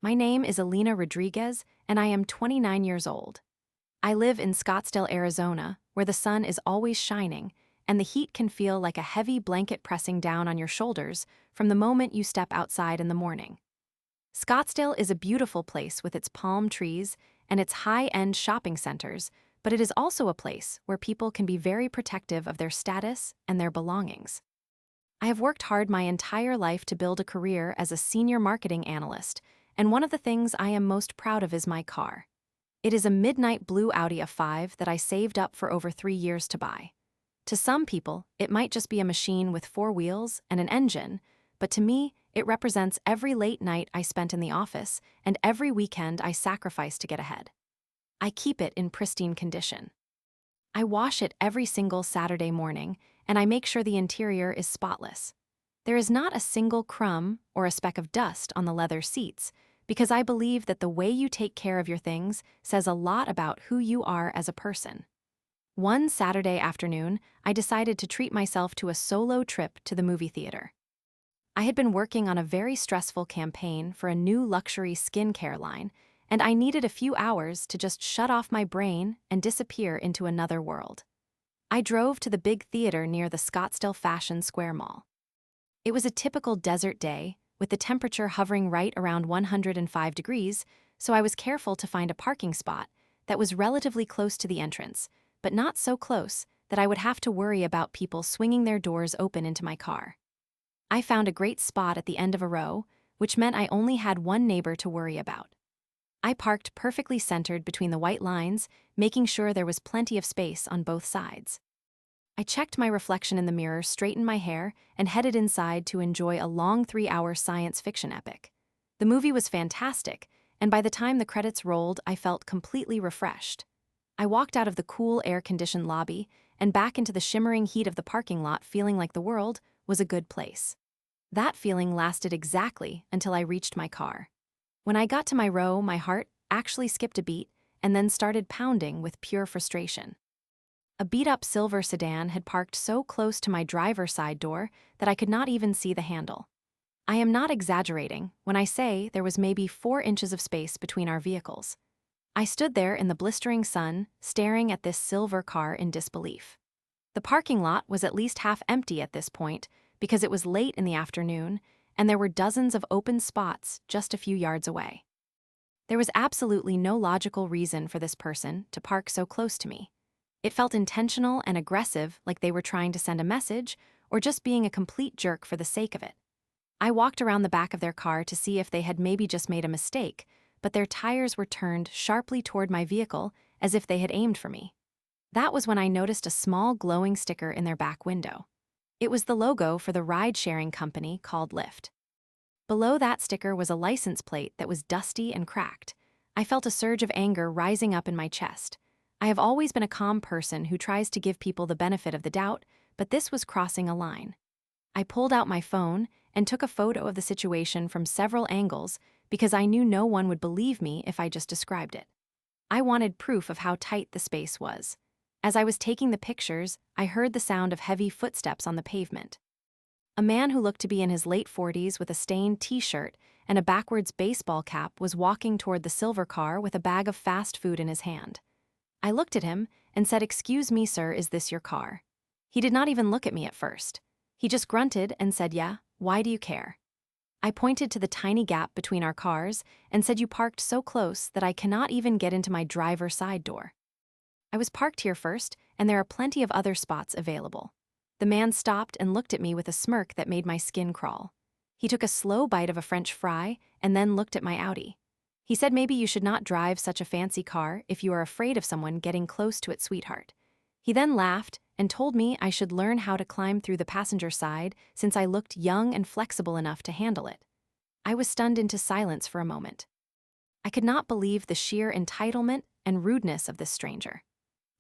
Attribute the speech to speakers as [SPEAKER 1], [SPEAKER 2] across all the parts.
[SPEAKER 1] My name is Alina Rodriguez, and I am 29 years old. I live in Scottsdale, Arizona, where the sun is always shining, and the heat can feel like a heavy blanket pressing down on your shoulders from the moment you step outside in the morning. Scottsdale is a beautiful place with its palm trees and its high-end shopping centers, but it is also a place where people can be very protective of their status and their belongings. I have worked hard my entire life to build a career as a senior marketing analyst, and one of the things I am most proud of is my car. It is a midnight blue Audi A5 that I saved up for over 3 years to buy. To some people, it might just be a machine with four wheels and an engine, but to me, it represents every late night I spent in the office and every weekend I sacrificed to get ahead. I keep it in pristine condition. I wash it every single Saturday morning, and I make sure the interior is spotless. There is not a single crumb or a speck of dust on the leather seats, because I believe that the way you take care of your things says a lot about who you are as a person. One Saturday afternoon, I decided to treat myself to a solo trip to the movie theater. I had been working on a very stressful campaign for a new luxury skincare line, and I needed a few hours to just shut off my brain and disappear into another world. I drove to the big theater near the Scottsdale Fashion Square Mall. It was a typical desert day, with the temperature hovering right around 105 degrees, so I was careful to find a parking spot that was relatively close to the entrance, but not so close that I would have to worry about people swinging their doors open into my car. I found a great spot at the end of a row, which meant I only had one neighbor to worry about. I parked perfectly centered between the white lines, making sure there was plenty of space on both sides. I checked my reflection in the mirror, straightened my hair, and headed inside to enjoy a long 3-hour science fiction epic. The movie was fantastic, and by the time the credits rolled, I felt completely refreshed. I walked out of the cool, air-conditioned lobby and back into the shimmering heat of the parking lot feeling like the world was a good place. That feeling lasted exactly until I reached my car. When I got to my row, my heart actually skipped a beat and then started pounding with pure frustration. A beat-up silver sedan had parked so close to my driver's side door that I could not even see the handle. I am not exaggerating when I say there was maybe 4 inches of space between our vehicles. I stood there in the blistering sun, staring at this silver car in disbelief. The parking lot was at least half empty at this point because it was late in the afternoon, and there were dozens of open spots just a few yards away. There was absolutely no logical reason for this person to park so close to me. It felt intentional and aggressive, like they were trying to send a message or just being a complete jerk for the sake of it. I walked around the back of their car to see if they had maybe just made a mistake, but their tires were turned sharply toward my vehicle as if they had aimed for me. That was when I noticed a small glowing sticker in their back window. It was the logo for the ride-sharing company called Lyft. Below that sticker was a license plate that was dusty and cracked. I felt a surge of anger rising up in my chest. I have always been a calm person who tries to give people the benefit of the doubt, but this was crossing a line. I pulled out my phone and took a photo of the situation from several angles because I knew no one would believe me if I just described it. I wanted proof of how tight the space was. As I was taking the pictures, I heard the sound of heavy footsteps on the pavement. A man who looked to be in his late 40s with a stained t-shirt and a backwards baseball cap was walking toward the silver car with a bag of fast food in his hand. I looked at him and said, "Excuse me, sir, is this your car?" He did not even look at me at first. He just grunted and said, "Yeah, why do you care?" I pointed to the tiny gap between our cars and said, "You parked so close that I cannot even get into my driver's side door." "I was parked here first, and there are plenty of other spots available." The man stopped and looked at me with a smirk that made my skin crawl. He took a slow bite of a French fry and then looked at my Audi. He said, "Maybe you should not drive such a fancy car if you are afraid of someone getting close to it, sweetheart." He then laughed and told me I should learn how to climb through the passenger side since I looked young and flexible enough to handle it. I was stunned into silence for a moment. I could not believe the sheer entitlement and rudeness of this stranger.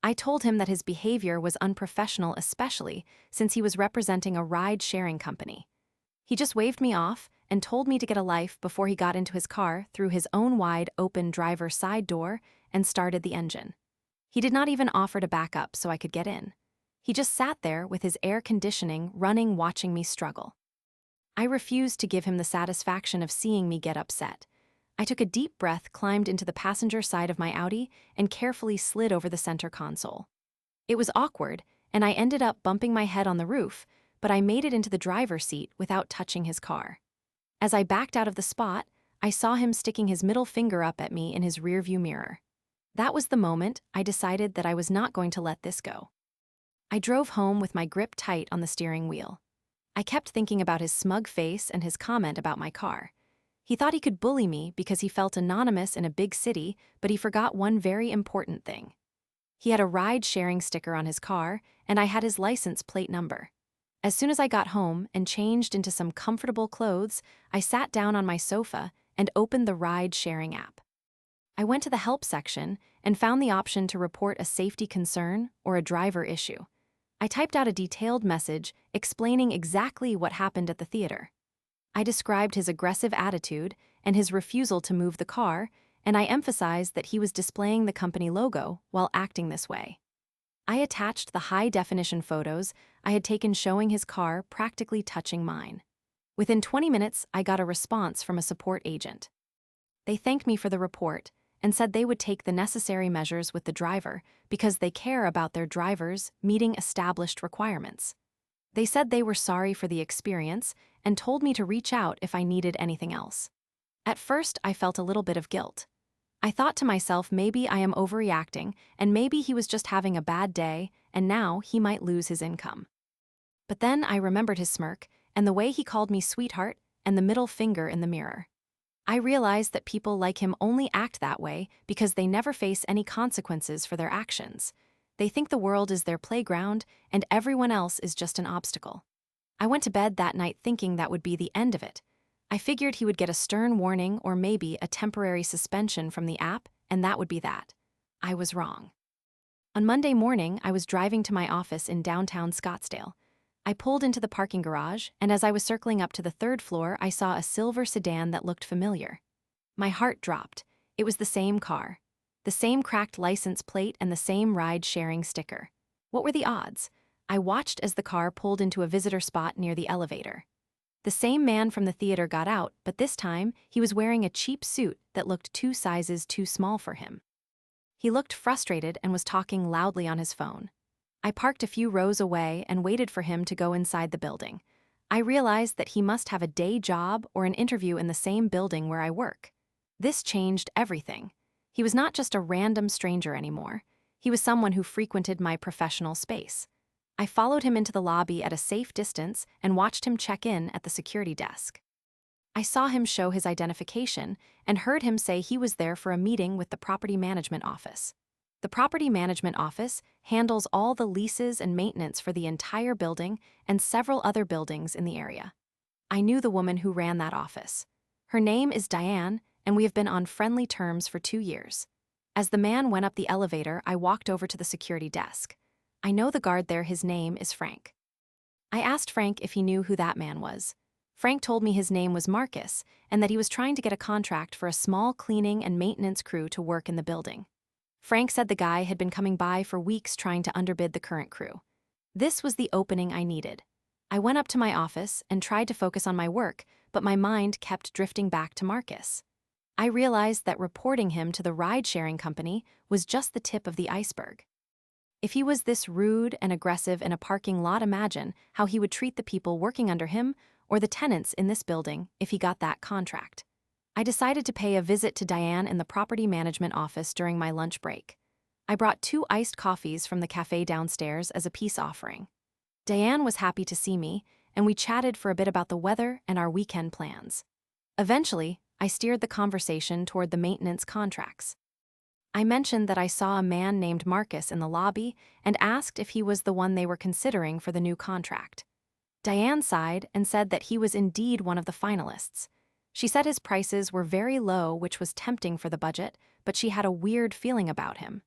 [SPEAKER 1] I told him that his behavior was unprofessional, especially since he was representing a ride-sharing company. He just waved me off and told me to get a life before he got into his car through his own wide-open driver's side door and started the engine. He did not even offer to back up so I could get in. He just sat there with his air conditioning running, watching me struggle. I refused to give him the satisfaction of seeing me get upset. I took a deep breath, climbed into the passenger side of my Audi, and carefully slid over the center console. It was awkward, and I ended up bumping my head on the roof, but I made it into the driver's seat without touching his car. As I backed out of the spot, I saw him sticking his middle finger up at me in his rearview mirror. That was the moment I decided that I was not going to let this go. I drove home with my grip tight on the steering wheel. I kept thinking about his smug face and his comment about my car. He thought he could bully me because he felt anonymous in a big city, but he forgot one very important thing. He had a ride-sharing sticker on his car, and I had his license plate number. As soon as I got home and changed into some comfortable clothes, I sat down on my sofa and opened the ride-sharing app. I went to the help section and found the option to report a safety concern or a driver issue. I typed out a detailed message explaining exactly what happened at the theater. I described his aggressive attitude and his refusal to move the car, and I emphasized that he was displaying the company logo while acting this way. I attached the high-definition photos I had taken showing his car practically touching mine. Within 20 minutes, I got a response from a support agent. They thanked me for the report and said they would take the necessary measures with the driver because they care about their drivers meeting established requirements. They said they were sorry for the experience and told me to reach out if I needed anything else. At first, I felt a little bit of guilt. I thought to myself, maybe I am overreacting, and maybe he was just having a bad day, and now he might lose his income. But then I remembered his smirk, and the way he called me sweetheart, and the middle finger in the mirror. I realized that people like him only act that way because they never face any consequences for their actions. They think the world is their playground, and everyone else is just an obstacle. I went to bed that night thinking that would be the end of it. I figured he would get a stern warning or maybe a temporary suspension from the app, and that would be that. I was wrong. On Monday morning, I was driving to my office in downtown Scottsdale. I pulled into the parking garage, and as I was circling up to the third floor, I saw a silver sedan that looked familiar. My heart dropped. It was the same car. The same cracked license plate and the same ride-sharing sticker. What were the odds? I watched as the car pulled into a visitor spot near the elevator. The same man from the theater got out, but this time, he was wearing a cheap suit that looked 2 sizes too small for him. He looked frustrated and was talking loudly on his phone. I parked a few rows away and waited for him to go inside the building. I realized that he must have a day job or an interview in the same building where I work. This changed everything. He was not just a random stranger anymore. He was someone who frequented my professional space. I followed him into the lobby at a safe distance and watched him check in at the security desk. I saw him show his identification and heard him say he was there for a meeting with the property management office. The property management office handles all the leases and maintenance for the entire building and several other buildings in the area. I knew the woman who ran that office. Her name is Diane, and we have been on friendly terms for 2 years. As the man went up the elevator, I walked over to the security desk. I know the guard there, his name is Frank. I asked Frank if he knew who that man was. Frank told me his name was Marcus and that he was trying to get a contract for a small cleaning and maintenance crew to work in the building. Frank said the guy had been coming by for weeks trying to underbid the current crew. This was the opening I needed. I went up to my office and tried to focus on my work, but my mind kept drifting back to Marcus. I realized that reporting him to the ride-sharing company was just the tip of the iceberg. If he was this rude and aggressive in a parking lot, imagine how he would treat the people working under him or the tenants in this building if he got that contract. I decided to pay a visit to Diane in the property management office during my lunch break. I brought 2 iced coffees from the cafe downstairs as a peace offering. Diane was happy to see me, and we chatted for a bit about the weather and our weekend plans. Eventually, I steered the conversation toward the maintenance contracts. I mentioned that I saw a man named Marcus in the lobby and asked if he was the one they were considering for the new contract. Diane sighed and said that he was indeed one of the finalists. She said his prices were very low, which was tempting for the budget, but she had a weird feeling about him.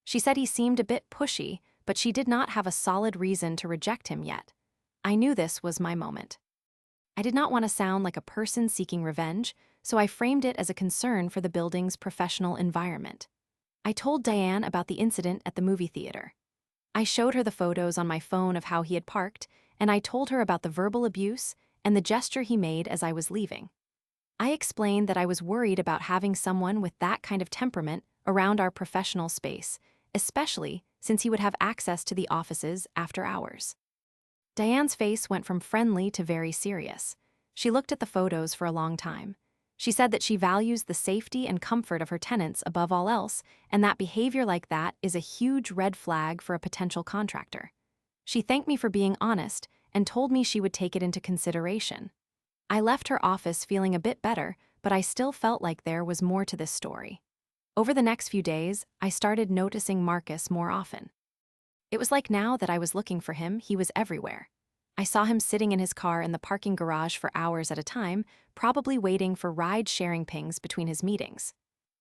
[SPEAKER 1] She said he seemed a bit pushy, but she did not have a solid reason to reject him yet. I knew this was my moment. I did not want to sound like a person seeking revenge, so I framed it as a concern for the building's professional environment. I told Diane about the incident at the movie theater. I showed her the photos on my phone of how he had parked, and I told her about the verbal abuse and the gesture he made as I was leaving. I explained that I was worried about having someone with that kind of temperament around our professional space, especially since he would have access to the offices after hours. Diane's face went from friendly to very serious. She looked at the photos for a long time. She said that she values the safety and comfort of her tenants above all else, and that behavior like that is a huge red flag for a potential contractor. She thanked me for being honest and told me she would take it into consideration. I left her office feeling a bit better, but I still felt like there was more to this story. Over the next few days, I started noticing Marcus more often. It was like now that I was looking for him, he was everywhere. I saw him sitting in his car in the parking garage for hours at a time, probably waiting for ride-sharing pings between his meetings.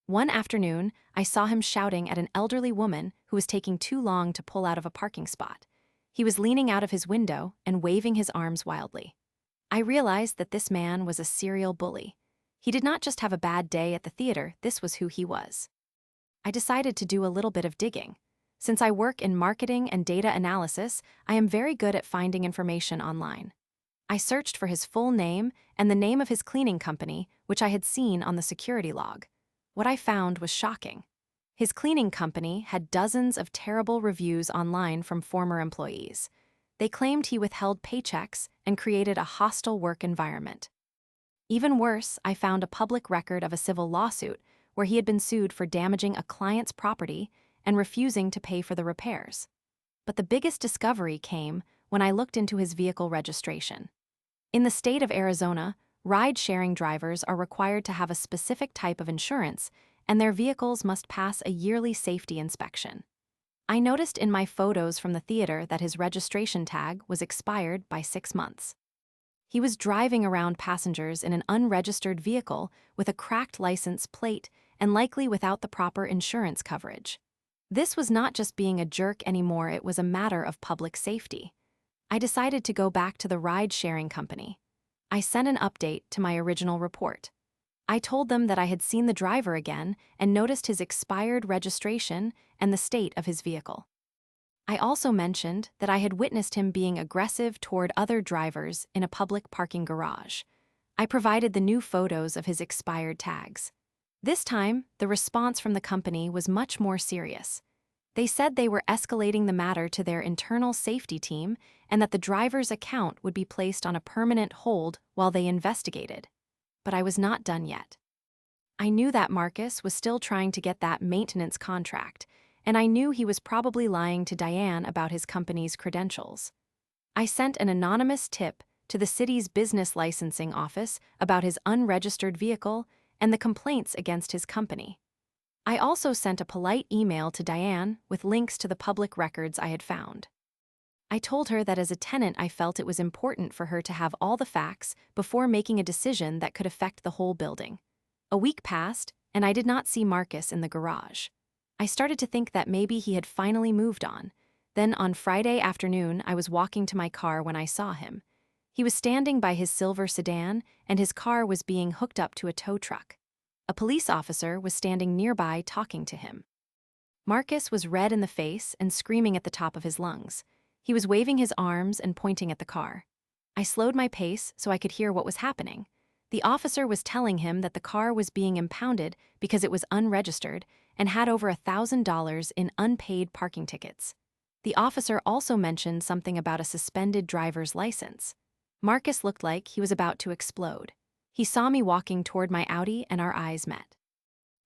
[SPEAKER 1] One afternoon, I saw him shouting at an elderly woman who was taking too long to pull out of a parking spot. He was leaning out of his window and waving his arms wildly. I realized that this man was a serial bully. He did not just have a bad day at the theater, this was who he was. I decided to do a little bit of digging. Since I work in marketing and data analysis, I am very good at finding information online. I searched for his full name and the name of his cleaning company, which I had seen on the security log. What I found was shocking. His cleaning company had dozens of terrible reviews online from former employees. They claimed he withheld paychecks and created a hostile work environment. Even worse, I found a public record of a civil lawsuit where he had been sued for damaging a client's property and refusing to pay for the repairs. But the biggest discovery came when I looked into his vehicle registration. In the state of Arizona, ride-sharing drivers are required to have a specific type of insurance, and their vehicles must pass a yearly safety inspection. I noticed in my photos from the theater that his registration tag was expired by 6 months. He was driving around passengers in an unregistered vehicle with a cracked license plate and likely without the proper insurance coverage. This was not just being a jerk anymore, it was a matter of public safety. I decided to go back to the ride-sharing company. I sent an update to my original report. I told them that I had seen the driver again and noticed his expired registration and the state of his vehicle. I also mentioned that I had witnessed him being aggressive toward other drivers in a public parking garage. I provided the new photos of his expired tags. This time, the response from the company was much more serious. They said they were escalating the matter to their internal safety team and that the driver's account would be placed on a permanent hold while they investigated. But I was not done yet. I knew that Marcus was still trying to get that maintenance contract, and I knew he was probably lying to Diane about his company's credentials. I sent an anonymous tip to the city's business licensing office about his unregistered vehicle and the complaints against his company. I also sent a polite email to Diane with links to the public records I had found. I told her that as a tenant I felt it was important for her to have all the facts before making a decision that could affect the whole building. A week passed, and I did not see Marcus in the garage. I started to think that maybe he had finally moved on. Then on Friday afternoon, I was walking to my car when I saw him. He was standing by his silver sedan, and his car was being hooked up to a tow truck. A police officer was standing nearby talking to him. Marcus was red in the face and screaming at the top of his lungs. He was waving his arms and pointing at the car. I slowed my pace so I could hear what was happening. The officer was telling him that the car was being impounded because it was unregistered and had over $1,000 in unpaid parking tickets. The officer also mentioned something about a suspended driver's license. Marcus looked like he was about to explode. He saw me walking toward my Audi and our eyes met.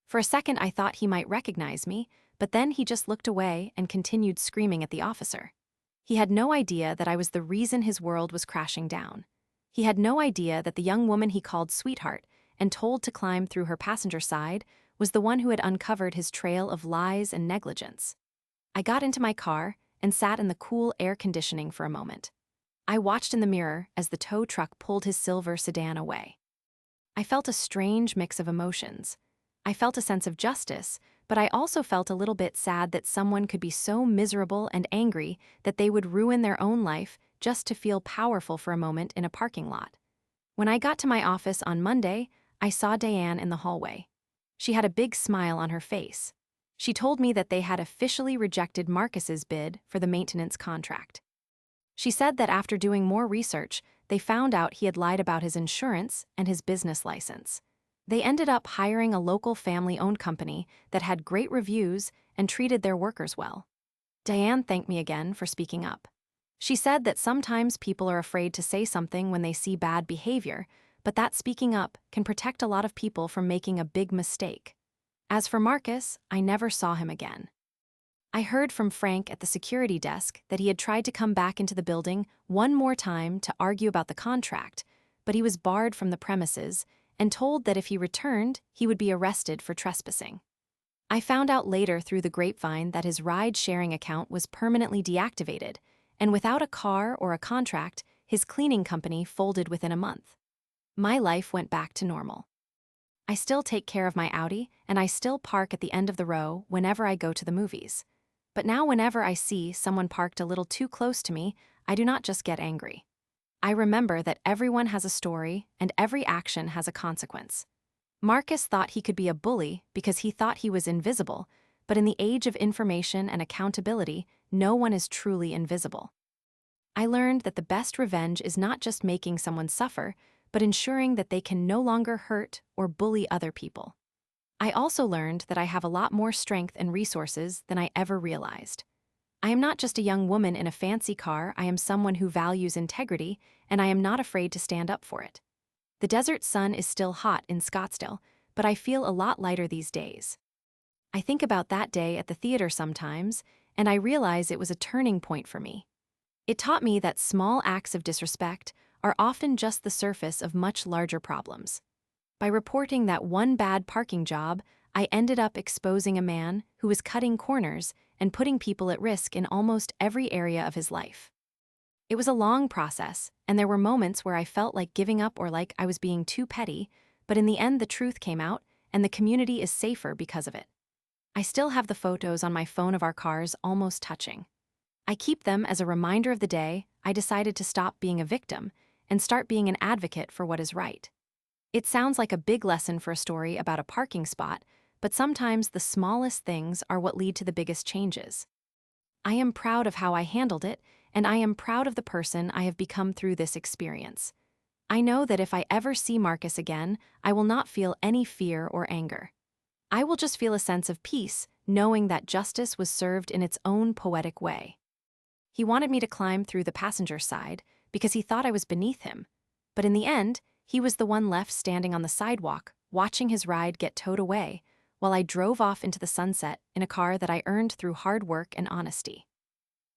[SPEAKER 1] For a second I thought he might recognize me, but then he just looked away and continued screaming at the officer. He had no idea that I was the reason his world was crashing down. He had no idea that the young woman he called sweetheart and told to climb through her passenger side was the one who had uncovered his trail of lies and negligence. I got into my car and sat in the cool air conditioning for a moment. I watched in the mirror as the tow truck pulled his silver sedan away. I felt a strange mix of emotions. I felt a sense of justice, but I also felt a little bit sad that someone could be so miserable and angry that they would ruin their own life just to feel powerful for a moment in a parking lot. When I got to my office on Monday, I saw Diane in the hallway. She had a big smile on her face. She told me that they had officially rejected Marcus's bid for the maintenance contract. She said that after doing more research, they found out he had lied about his insurance and his business license. They ended up hiring a local family-owned company that had great reviews and treated their workers well. Diane thanked me again for speaking up. She said that sometimes people are afraid to say something when they see bad behavior, but that speaking up can protect a lot of people from making a big mistake. As for Marcus, I never saw him again. I heard from Frank at the security desk that he had tried to come back into the building one more time to argue about the contract, but he was barred from the premises and told that if he returned, he would be arrested for trespassing. I found out later through the grapevine that his ride-sharing account was permanently deactivated, and without a car or a contract, his cleaning company folded within a month. My life went back to normal. I still take care of my Audi, and I still park at the end of the row whenever I go to the movies. But now whenever I see someone parked a little too close to me, I do not just get angry. I remember that everyone has a story and every action has a consequence. Marcus thought he could be a bully because he thought he was invisible, but in the age of information and accountability, no one is truly invisible. I learned that the best revenge is not just making someone suffer, but ensuring that they can no longer hurt or bully other people. I also learned that I have a lot more strength and resources than I ever realized. I am not just a young woman in a fancy car, I am someone who values integrity, and I am not afraid to stand up for it. The desert sun is still hot in Scottsdale, but I feel a lot lighter these days. I think about that day at the theater sometimes, and I realize it was a turning point for me. It taught me that small acts of disrespect are often just the surface of much larger problems. By reporting that one bad parking job, I ended up exposing a man who was cutting corners and putting people at risk in almost every area of his life. It was a long process, and there were moments where I felt like giving up or like I was being too petty, but in the end the truth came out, and the community is safer because of it. I still have the photos on my phone of our cars almost touching. I keep them as a reminder of the day I decided to stop being a victim and start being an advocate for what is right. It sounds like a big lesson for a story about a parking spot, but sometimes the smallest things are what lead to the biggest changes. I am proud of how I handled it, and I am proud of the person I have become through this experience. I know that if I ever see Marcus again, I will not feel any fear or anger. I will just feel a sense of peace, knowing that justice was served in its own poetic way. He wanted me to climb through the passenger side because he thought I was beneath him, but in the end, he was the one left standing on the sidewalk, watching his ride get towed away, while I drove off into the sunset in a car that I earned through hard work and honesty.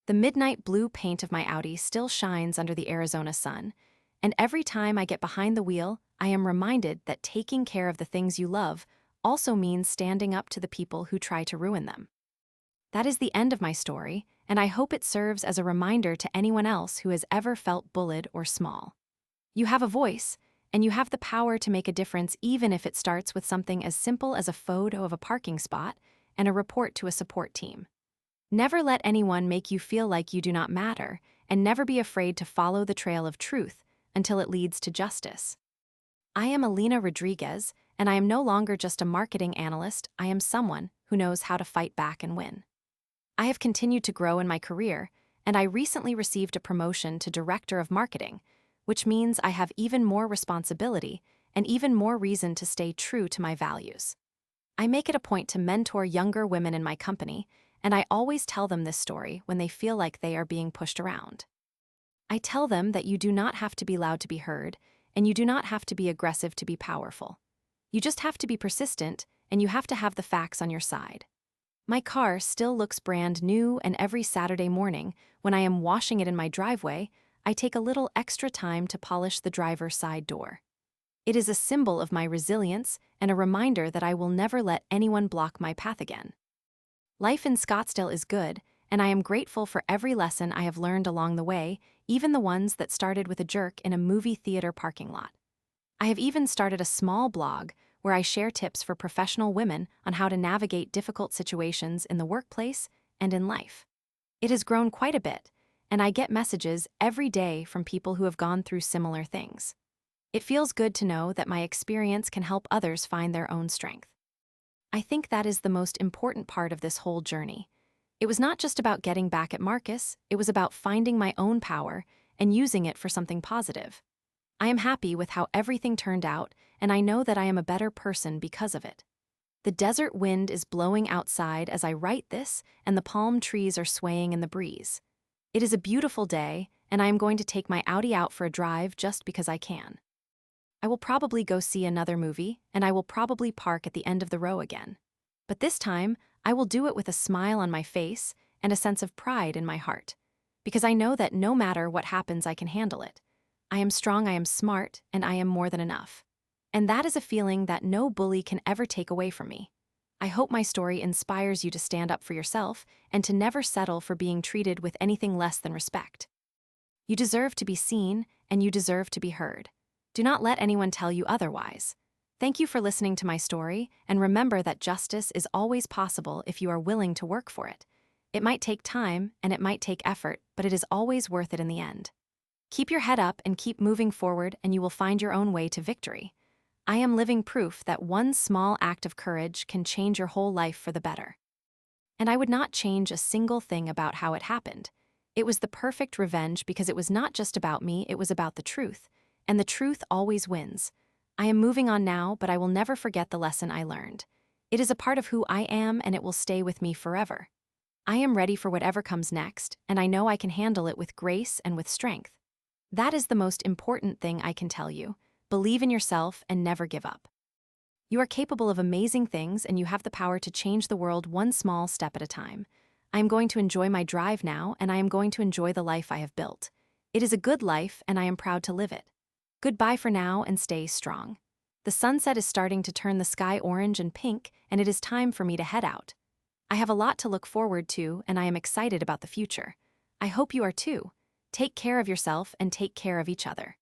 [SPEAKER 1] The midnight blue paint of my Audi still shines under the Arizona sun, and every time I get behind the wheel, I am reminded that taking care of the things you love also means standing up to the people who try to ruin them. That is the end of my story, and I hope it serves as a reminder to anyone else who has ever felt bullied or small. You have a voice, and you have the power to make a difference even if it starts with something as simple as a photo of a parking spot and a report to a support team. Never let anyone make you feel like you do not matter, and never be afraid to follow the trail of truth until it leads to justice. I am Alina Rodriguez, and I am no longer just a marketing analyst, I am someone who knows how to fight back and win. I have continued to grow in my career, and I recently received a promotion to Director of Marketing, which means I have even more responsibility and even more reason to stay true to my values. I make it a point to mentor younger women in my company, and I always tell them this story when they feel like they are being pushed around. I tell them that you do not have to be loud to be heard, and you do not have to be aggressive to be powerful. You just have to be persistent, and you have to have the facts on your side. My car still looks brand new, and every Saturday morning, when I am washing it in my driveway, I take a little extra time to polish the driver's side door. It is a symbol of my resilience and a reminder that I will never let anyone block my path again. Life in Scottsdale is good, and I am grateful for every lesson I have learned along the way, even the ones that started with a jerk in a movie theater parking lot. I have even started a small blog where I share tips for professional women on how to navigate difficult situations in the workplace and in life. It has grown quite a bit, and I get messages every day from people who have gone through similar things. It feels good to know that my experience can help others find their own strength. I think that is the most important part of this whole journey. It was not just about getting back at Marcus, it was about finding my own power and using it for something positive. I am happy with how everything turned out, and I know that I am a better person because of it. The desert wind is blowing outside as I write this, and the palm trees are swaying in the breeze. It is a beautiful day, and I am going to take my Audi out for a drive just because I can. I will probably go see another movie, and I will probably park at the end of the row again. But this time, I will do it with a smile on my face and a sense of pride in my heart. Because I know that no matter what happens, I can handle it. I am strong, I am smart, and I am more than enough. And that is a feeling that no bully can ever take away from me. I hope my story inspires you to stand up for yourself and to never settle for being treated with anything less than respect. You deserve to be seen, and you deserve to be heard. Do not let anyone tell you otherwise. Thank you for listening to my story, and remember that justice is always possible if you are willing to work for it. It might take time, and it might take effort, but it is always worth it in the end. Keep your head up and keep moving forward, and you will find your own way to victory. I am living proof that one small act of courage can change your whole life for the better. And I would not change a single thing about how it happened. It was the perfect revenge because it was not just about me, it was about the truth. And the truth always wins. I am moving on now, but I will never forget the lesson I learned. It is a part of who I am, and it will stay with me forever. I am ready for whatever comes next, and I know I can handle it with grace and with strength. That is the most important thing I can tell you. Believe in yourself and never give up. You are capable of amazing things, and you have the power to change the world one small step at a time. I am going to enjoy my drive now, and I am going to enjoy the life I have built. It is a good life, and I am proud to live it. Goodbye for now, and stay strong. The sunset is starting to turn the sky orange and pink, and it is time for me to head out. I have a lot to look forward to, and I am excited about the future. I hope you are too. Take care of yourself and take care of each other.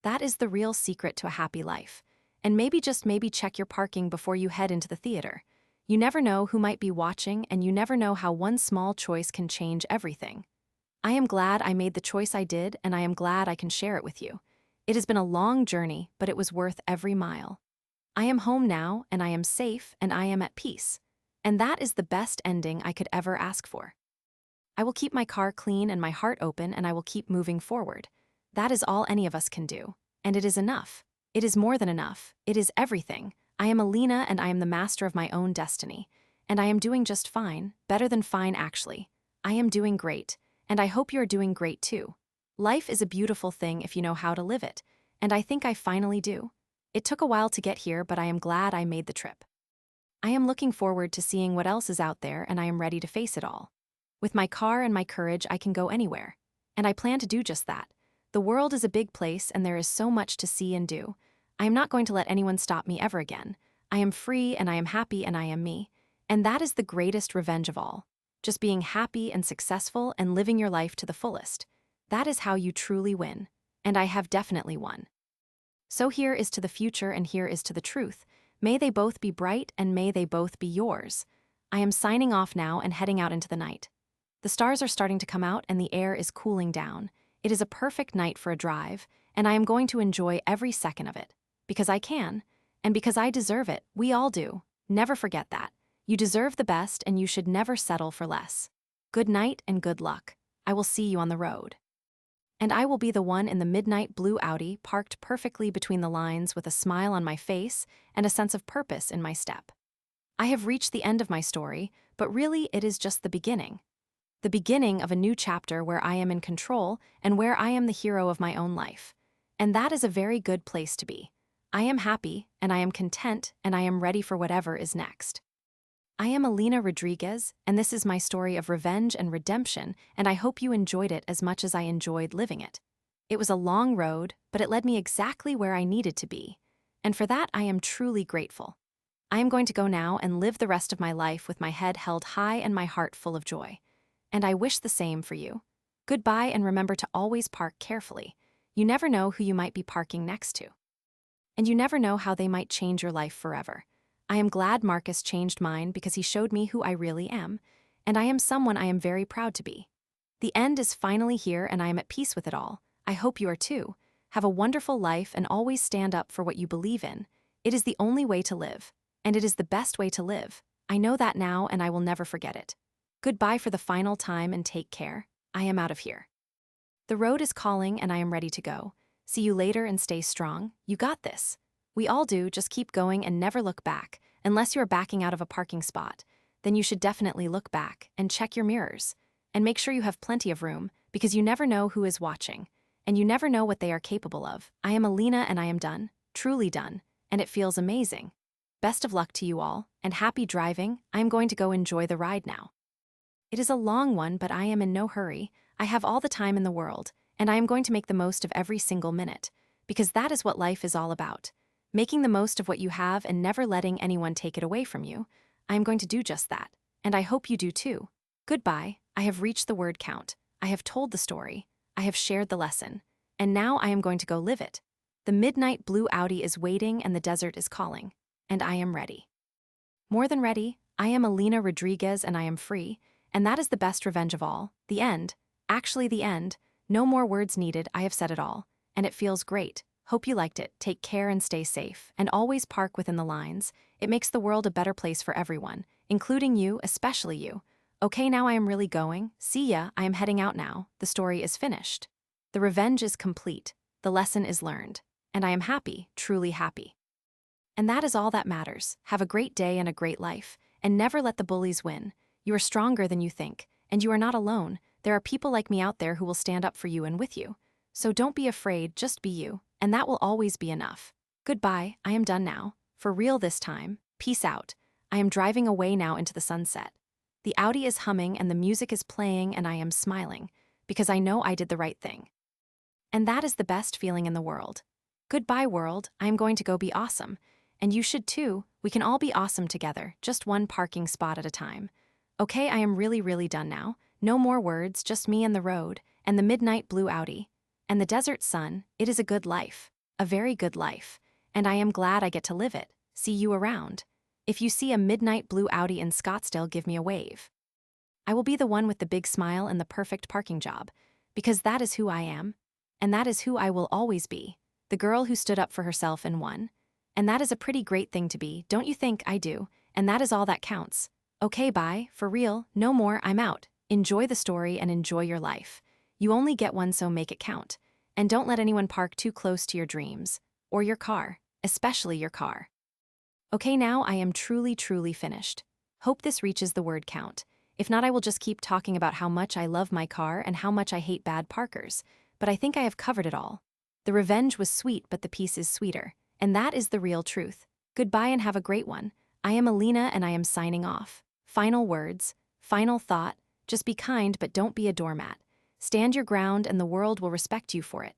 [SPEAKER 1] That is the real secret to a happy life. And maybe, just maybe, check your parking before you head into the theater. You never know who might be watching, and you never know how one small choice can change everything. I am glad I made the choice I did, and I am glad I can share it with you. It has been a long journey, but it was worth every mile. I am home now, and I am safe, and I am at peace. And that is the best ending I could ever ask for. I will keep my car clean and my heart open, and I will keep moving forward. That is all any of us can do. And it is enough. It is more than enough. It is everything. I am Alina, and I am the master of my own destiny. And I am doing just fine, better than fine actually. I am doing great, and I hope you are doing great too. Life is a beautiful thing if you know how to live it, and I think I finally do. It took a while to get here, but I am glad I made the trip. I am looking forward to seeing what else is out there, and I am ready to face it all. With my car and my courage, I can go anywhere. And I plan to do just that. The world is a big place, and there is so much to see and do. I am not going to let anyone stop me ever again. I am free, and I am happy, and I am me. And that is the greatest revenge of all. Just being happy and successful and living your life to the fullest. That is how you truly win. And I have definitely won. So here is to the future, and here is to the truth. May they both be bright, and may they both be yours. I am signing off now and heading out into the night. The stars are starting to come out, and the air is cooling down. It is a perfect night for a drive, and I am going to enjoy every second of it. Because I can, and because I deserve it. We all do. Never forget that. You deserve the best, and you should never settle for less. Good night and good luck. I will see you on the road. And I will be the one in the midnight blue Audi, parked perfectly between the lines with a smile on my face and a sense of purpose in my step. I have reached the end of my story, but really it is just the beginning. The beginning of a new chapter where I am in control and where I am the hero of my own life. And that is a very good place to be. I am happy, and I am content, and I am ready for whatever is next. I am Alina Rodriguez, and this is my story of revenge and redemption, and I hope you enjoyed it as much as I enjoyed living it. It was a long road, but it led me exactly where I needed to be. And for that, I am truly grateful. I am going to go now and live the rest of my life with my head held high and my heart full of joy. And I wish the same for you. Goodbye, and remember to always park carefully. You never know who you might be parking next to. And you never know how they might change your life forever. I am glad Marcus changed mine because he showed me who I really am, and I am someone I am very proud to be. The end is finally here, and I am at peace with it all. I hope you are too. Have a wonderful life, and always stand up for what you believe in. It is the only way to live, and it is the best way to live. I know that now, and I will never forget it. Goodbye for the final time, and take care. I am out of here. The road is calling, and I am ready to go. See you later and stay strong. You got this. We all do, just keep going and never look back. Unless you're backing out of a parking spot, then you should definitely look back and check your mirrors. And make sure you have plenty of room, because you never know who is watching. And you never know what they are capable of. I am Alina and I am done, truly done, and it feels amazing. Best of luck to you all, and happy driving. I am going to go enjoy the ride now. It is a long one, but I am in no hurry. I have all the time in the world, and I am going to make the most of every single minute, because that is what life is all about. Making the most of what you have and never letting anyone take it away from you. I am going to do just that, and I hope you do too. Goodbye. I have reached the word count. I have told the story. I have shared the lesson. And now I am going to go live it. The midnight blue Audi is waiting and the desert is calling. And I am ready. More than ready. I am Alina Rodriguez and I am free. And that is the best revenge of all. The end. Actually the end. No more words needed. I have said it all. And it feels great. Hope you liked it. Take care and stay safe. And always park within the lines. It makes the world a better place for everyone, including you, especially you. Okay, now I am really going. See ya, I am heading out now. The story is finished. The revenge is complete. The lesson is learned. And I am happy, truly happy. And that is all that matters. Have a great day and a great life. And never let the bullies win. You are stronger than you think. And you are not alone. There are people like me out there who will stand up for you and with you. So don't be afraid, just be you. And that will always be enough. Goodbye, I am done now. For real this time. Peace out. I am driving away now into the sunset. The Audi is humming and the music is playing and I am smiling, because I know I did the right thing. And that is the best feeling in the world. Goodbye, world, I am going to go be awesome. And you should too. We can all be awesome together, just one parking spot at a time. Okay, I am really done now. No more words, just me and the road, and the midnight blue Audi. And the desert sun. It is a good life. A very good life. And I am glad I get to live it. See you around. If you see a midnight blue Audi in Scottsdale, give me a wave. I will be the one with the big smile and the perfect parking job, because that is who I am, and that is who I will always be, the girl who stood up for herself and won. And that is a pretty great thing to be, don't you think? I do, and that is all that counts. Okay, bye, for real, no more, I'm out. Enjoy the story and enjoy your life. You only get one, so make it count. And don't let anyone park too close to your dreams, or your car, especially your car. Okay, now I am truly finished. Hope this reaches the word count. If not, I will just keep talking about how much I love my car and how much I hate bad parkers. But I think I have covered it all. The revenge was sweet, but the peace is sweeter. And that is the real truth. Goodbye and have a great one. I am Alina and I am signing off. Final words, final thought, just be kind but don't be a doormat. Stand your ground and the world will respect you for it.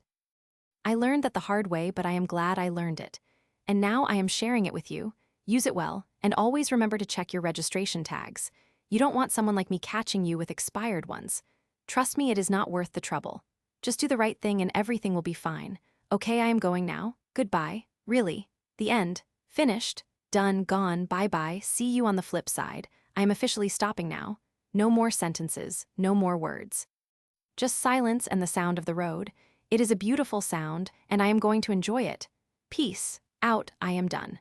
[SPEAKER 1] I learned that the hard way, but I am glad I learned it. And now I am sharing it with you. Use it well, and always remember to check your registration tags. You don't want someone like me catching you with expired ones. Trust me, it is not worth the trouble. Just do the right thing and everything will be fine. Okay, I am going now. Goodbye. Really. The end. Finished. Done. Gone. Bye-bye. See you on the flip side. I am officially stopping now. No more sentences. No more words. Just silence and the sound of the road. It is a beautiful sound, and I am going to enjoy it. Peace. Out. I am done.